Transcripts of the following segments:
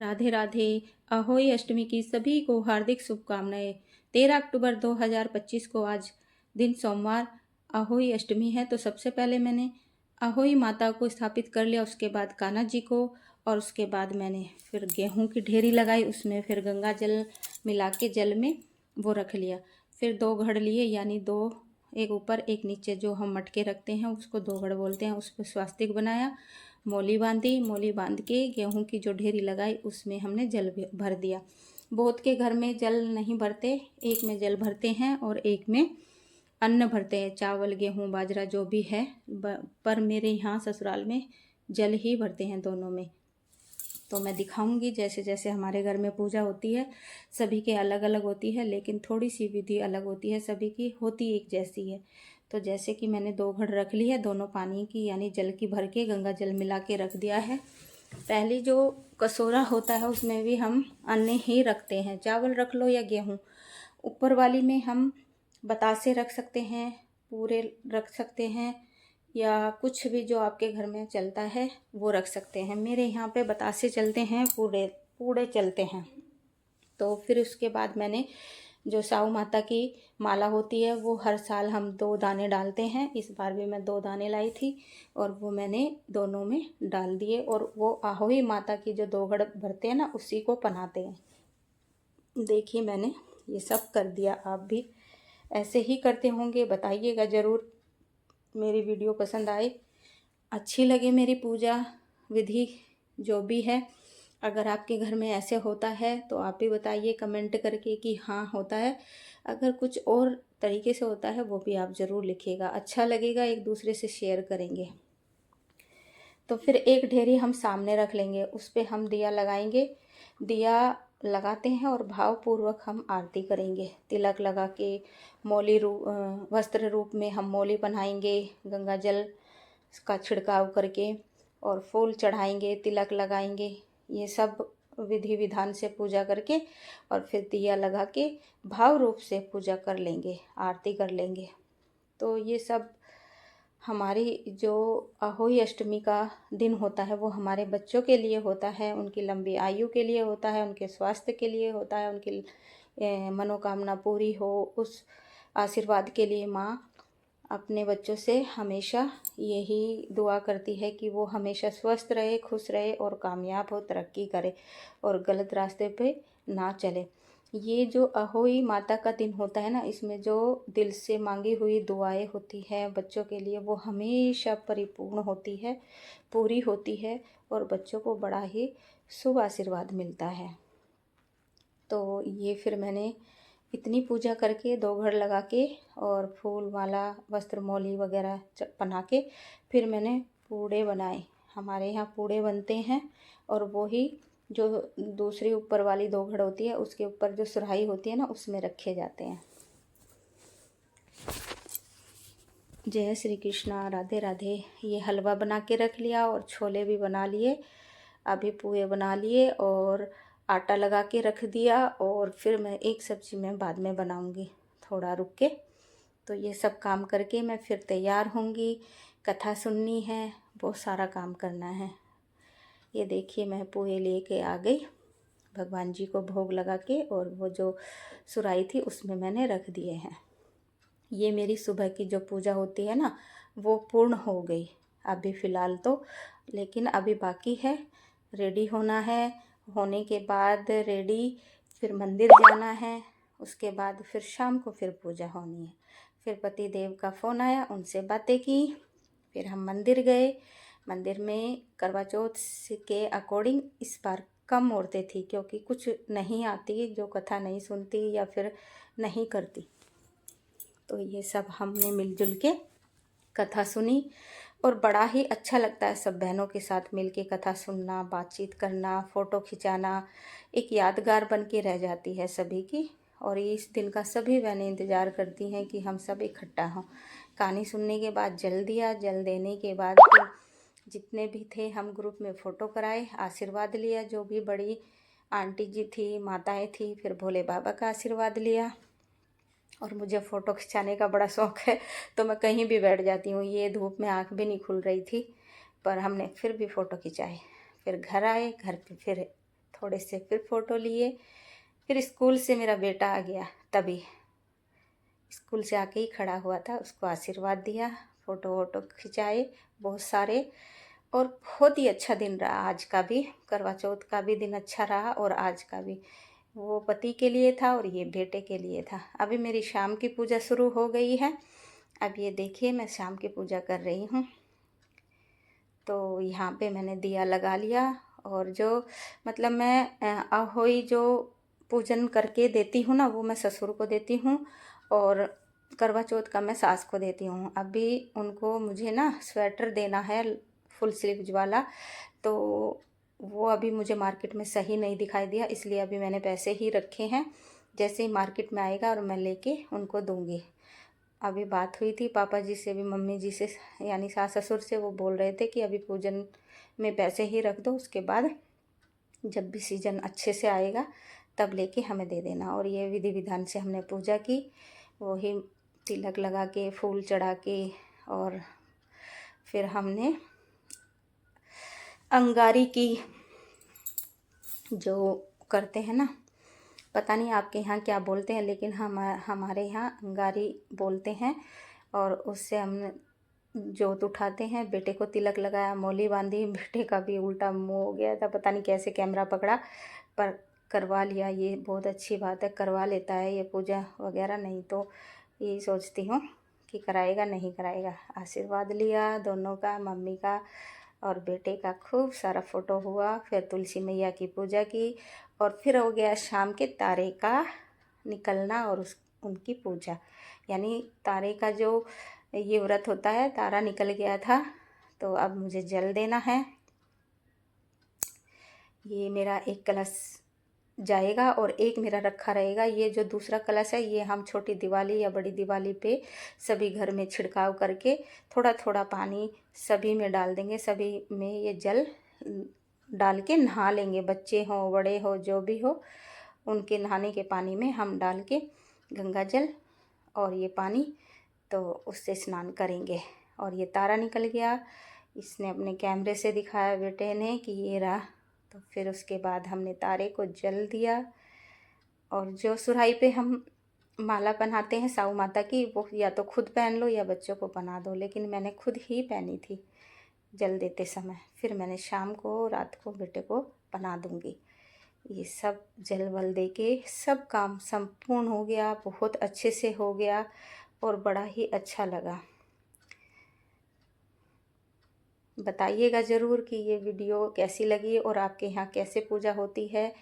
राधे राधे। अहोई अष्टमी की सभी को हार्दिक शुभकामनाएं। 13 अक्टूबर 2025 को आज दिन सोमवार अहोई अष्टमी है। तो सबसे पहले मैंने अहोई माता को स्थापित कर लिया, उसके बाद कान्हा जी को, और उसके बाद मैंने फिर गेहूं की ढेरी लगाई, उसमें फिर गंगा जल मिला के जल में वो रख लिया। फिर 2 घड़ लिए, यानी 2, एक ऊपर एक नीचे, जो हम मटके रखते हैं उसको 2 घड़ बोलते हैं। उस पर स्वास्तिक बनाया, मोली बांधी, मोली बांध के गेहूं की जो ढेरी लगाई उसमें हमने जल भर दिया। बहुत के घर में जल नहीं भरते, एक में जल भरते हैं और एक में अन्न भरते हैं, चावल गेहूं बाजरा जो भी है। पर मेरे यहाँ ससुराल में जल ही भरते हैं दोनों में। तो मैं दिखाऊंगी जैसे जैसे हमारे घर में पूजा होती है। सभी के अलग अलग होती है, लेकिन थोड़ी सी विधि अलग होती है, सभी की होती एक जैसी है। तो जैसे कि मैंने 2 घड़ रख ली है, दोनों पानी की यानी जल की भर के गंगा जल मिला के रख दिया है। पहली जो कसोरा होता है उसमें भी हम अन्न ही रखते हैं, चावल रख लो या गेहूँ। ऊपर वाली में हम बतासे रख सकते हैं, पूरे रख सकते हैं, या कुछ भी जो आपके घर में चलता है वो रख सकते हैं। मेरे यहाँ पे बतासे चलते हैं, पूरे पूरे चलते हैं। तो फिर उसके बाद मैंने जो साऊ माता की माला होती है वो हर साल हम 2 दाने डालते हैं। इस बार भी मैं 2 दाने लाई थी और वो मैंने दोनों में डाल दिए, और वो आहोई माता की जो 2 घड़ भरते हैं ना उसी को पहनाते हैं। देखिए मैंने ये सब कर दिया, आप भी ऐसे ही करते होंगे, बताइएगा ज़रूर। मेरी वीडियो पसंद आए, अच्छी लगे मेरी पूजा विधि जो भी है, अगर आपके घर में ऐसे होता है तो आप भी बताइए कमेंट करके कि हाँ होता है। अगर कुछ और तरीके से होता है वो भी आप ज़रूर लिखिएगा, अच्छा लगेगा, एक दूसरे से शेयर करेंगे। तो फिर एक ढेरी हम सामने रख लेंगे, उस पर हम दिया लगाएंगे। दिया लगाते हैं और भावपूर्वक हम आरती करेंगे। तिलक लगा के मौली वस्त्र रूप में हम मौली पहनाएंगे, गंगा जल का छिड़काव करके, और फूल चढ़ाएंगे, तिलक लगाएंगे। ये सब विधि विधान से पूजा करके और फिर दिया लगा के भाव रूप से पूजा कर लेंगे, आरती कर लेंगे। तो ये सब हमारी जो अहोई अष्टमी का दिन होता है वो हमारे बच्चों के लिए होता है, उनकी लंबी आयु के लिए होता है, उनके स्वास्थ्य के लिए होता है, उनकी मनोकामना पूरी हो, उस आशीर्वाद के लिए माँ अपने बच्चों से हमेशा यही दुआ करती है कि वो हमेशा स्वस्थ रहे, खुश रहे और कामयाब हो, तरक्की करे और गलत रास्ते पे ना चले। ये जो अहोई माता का दिन होता है ना, इसमें जो दिल से मांगी हुई दुआएं होती हैं बच्चों के लिए वो हमेशा परिपूर्ण होती है, पूरी होती है, और बच्चों को बड़ा ही शुभ आशीर्वाद मिलता है। तो ये फिर मैंने इतनी पूजा करके 2 घड़ लगा के और फूल माला वस्त्र मौली वगैरह बना के फिर मैंने पूड़े बनाए। हमारे यहाँ पूड़े बनते हैं, और वो ही जो दूसरी ऊपर वाली 2 घड़ होती है उसके ऊपर जो सुराही होती है ना उसमें रखे जाते हैं। जय श्री कृष्णा, राधे राधे। ये हलवा बना के रख लिया और छोले भी बना लिए, अभी पुए बना लिए और आटा लगा के रख दिया, और फिर मैं एक सब्ज़ी मैं बाद में बनाऊंगी थोड़ा रुक के। तो ये सब काम करके मैं फिर तैयार होंगी, कथा सुननी है, बहुत सारा काम करना है। ये देखिए मैं पुए लेके आ गई, भगवान जी को भोग लगा के, और वो जो सुराही थी उसमें मैंने रख दिए हैं। ये मेरी सुबह की जो पूजा होती है ना वो पूर्ण हो गई अभी फ़िलहाल तो, लेकिन अभी बाकी है, रेडी होना है। होने के बाद रेडी फिर मंदिर जाना है, उसके बाद फिर शाम को फिर पूजा होनी है। फिर पति देव का फ़ोन आया, उनसे बातें की, फिर हम मंदिर गए। मंदिर में करवा चौथ के अकॉर्डिंग इस बार कम औरतें थी, क्योंकि कुछ नहीं आती, जो कथा नहीं सुनती या फिर नहीं करती। तो ये सब हमने मिलजुल के कथा सुनी, और बड़ा ही अच्छा लगता है सब बहनों के साथ मिल के कथा सुनना, बातचीत करना, फ़ोटो खिंचाना, एक यादगार बन के रह जाती है सभी की। और इस दिन का सभी बहनें इंतज़ार करती हैं कि हम सब इकट्ठा हों। कहानी सुनने के बाद जल दिया, जल देने के बाद फिर जितने भी थे हम ग्रुप में फ़ोटो कराए, आशीर्वाद लिया, जो भी बड़ी आंटी जी थी, माताएं थी, फिर भोले बाबा का आशीर्वाद लिया। और मुझे फ़ोटो खिंचाने का बड़ा शौक़ है, तो मैं कहीं भी बैठ जाती हूँ। ये धूप में आँख भी नहीं खुल रही थी, पर हमने फिर भी फ़ोटो खिंचाए। फिर घर आए, घर पे फिर थोड़े से फिर फ़ोटो लिए। फिर स्कूल से मेरा बेटा आ गया, तभी स्कूल से आके ही खड़ा हुआ था, उसको आशीर्वाद दिया, फ़ोटो वोटो खिंचाए बहुत सारे। और बहुत ही अच्छा दिन रहा आज का भी, करवा चौथ का भी दिन अच्छा रहा और आज का भी। वो पति के लिए था और ये बेटे के लिए था। अभी मेरी शाम की पूजा शुरू हो गई है। अब ये देखिए मैं शाम की पूजा कर रही हूँ। तो यहाँ पे मैंने दिया लगा लिया और जो मतलब मैं अहोई जो पूजन करके देती हूँ ना, वो मैं ससुर को देती हूँ और करवा चौथ का मैं सास को देती हूँ। अभी उनको मुझे ना स्वेटर देना है फुल स्लीव्स वाला, तो वो अभी मुझे मार्केट में सही नहीं दिखाई दिया, इसलिए अभी मैंने पैसे ही रखे हैं। जैसे ही मार्केट में आएगा और मैं लेके उनको दूँगी। अभी बात हुई थी पापा जी से भी, मम्मी जी से, यानी सास ससुर से। वो बोल रहे थे कि अभी पूजन में पैसे ही रख दो, उसके बाद जब भी सीजन अच्छे से आएगा तब लेके हमें दे देना। और ये विधि विधान से हमने पूजा की, वही तिलक लगा के फूल चढ़ा के, और फिर हमने अंगारी की जो करते हैं ना, पता नहीं आपके यहाँ क्या बोलते हैं, लेकिन हमारे यहाँ अंगारी बोलते हैं। और उससे हम जोत उठाते हैं। बेटे को तिलक लगाया, मौली बांधी। बेटे का भी उल्टा मुंह हो गया था, पता नहीं कैसे कैमरा पकड़ा, पर करवा लिया। ये बहुत अच्छी बात है, करवा लेता है ये पूजा वगैरह। नहीं तो यही सोचती हूँ कि कराएगा नहीं कराएगा। आशीर्वाद लिया दोनों का, मम्मी का और बेटे का। खूब सारा फ़ोटो हुआ। फिर तुलसी मैया की पूजा की और फिर हो गया शाम के तारे का निकलना और उनकी पूजा। यानी तारे का जो ये व्रत होता है, तारा निकल गया था, तो अब मुझे जल देना है। ये मेरा एक कलश जाएगा और एक मेरा रखा रहेगा। ये जो दूसरा कलश है, ये हम छोटी दिवाली या बड़ी दिवाली पे सभी घर में छिड़काव करके थोड़ा थोड़ा पानी सभी में डाल देंगे। सभी में ये जल डाल के नहा लेंगे, बच्चे हों बड़े हो जो भी हो, उनके नहाने के पानी में हम डाल के गंगा जल और ये पानी, तो उससे स्नान करेंगे। और ये तारा निकल गया, इसने अपने कैमरे से दिखाया बेटे ने कि ये रहा। तो फिर उसके बाद हमने तारे को जल दिया। और जो सुराही पे हम माला पहनाते हैं साऊ माता की, वो या तो खुद पहन लो या बच्चों को पहना दो, लेकिन मैंने खुद ही पहनी थी जल देते समय। फिर मैंने शाम को रात को बेटे को पहना दूँगी। ये सब जल वल दे के सब काम संपूर्ण हो गया, बहुत अच्छे से हो गया और बड़ा ही अच्छा लगा। बताइएगा ज़रूर कि ये वीडियो कैसी लगी और आपके यहाँ कैसे पूजा होती है,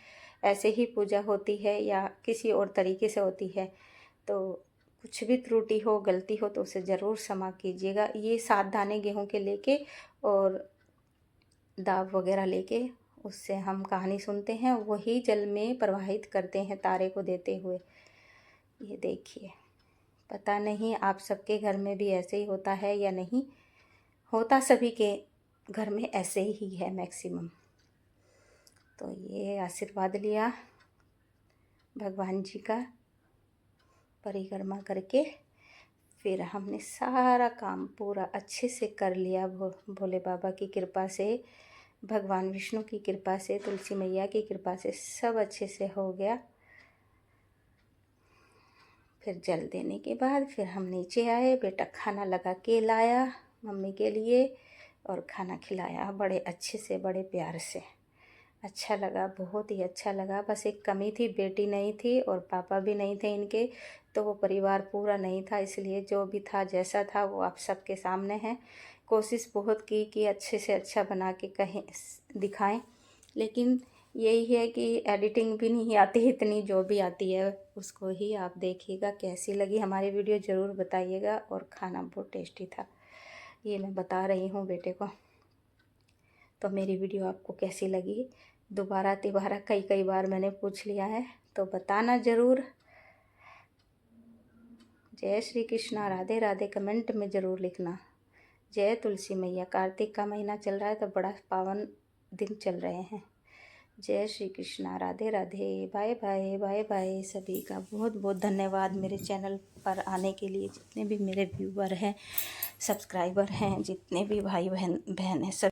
ऐसे ही पूजा होती है या किसी और तरीके से होती है। तो कुछ भी त्रुटि हो, गलती हो तो उसे ज़रूर क्षमा कीजिएगा। ये 7 दाने गेहूं के लेके और दाव वगैरह लेके उससे हम कहानी सुनते हैं, वही जल में प्रवाहित करते हैं तारे को देते हुए। ये देखिए, पता नहीं आप सबके घर में भी ऐसे ही होता है या नहीं होता, सभी के घर में ऐसे ही है मैक्सिमम। तो ये आशीर्वाद लिया भगवान जी का परिक्रमा करके, फिर हमने सारा काम पूरा अच्छे से कर लिया। भोले बाबा की कृपा से, भगवान विष्णु की कृपा से, तुलसी मैया की कृपा से सब अच्छे से हो गया। फिर जल देने के बाद फिर हम नीचे आए, बेटा खाना लगा के लाया मम्मी के लिए और खाना खिलाया बड़े अच्छे से, बड़े प्यार से। अच्छा लगा, बहुत ही अच्छा लगा। बस एक कमी थी, बेटी नहीं थी और पापा भी नहीं थे इनके, तो वो परिवार पूरा नहीं था। इसलिए जो भी था जैसा था वो आप सबके सामने है। कोशिश बहुत की कि अच्छे से अच्छा बना के कहीं दिखाएं, लेकिन यही है कि एडिटिंग भी नहीं आती इतनी, जो भी आती है उसको ही आप देखिएगा। कैसी लगी हमारी वीडियो ज़रूर बताइएगा। और खाना बहुत टेस्टी था, ये मैं बता रही हूँ बेटे को। तो मेरी वीडियो आपको कैसी लगी, दोबारा तिबारा कई बार मैंने पूछ लिया है, तो बताना ज़रूर। जय श्री कृष्णा, राधे राधे कमेंट में ज़रूर लिखना। जय तुलसी मैया। कार्तिक का महीना चल रहा है तो बड़ा पावन दिन चल रहे हैं। जय Shri Krishna, Radhe Radhe, bye bye bye bye. सभी का बहुत बहुत धन्यवाद मेरे चैनल पर आने के लिए। जितने भी मेरे व्यूवर हैं, सब्सक्राइबर हैं, जितने भी भाई बहन हैं, सब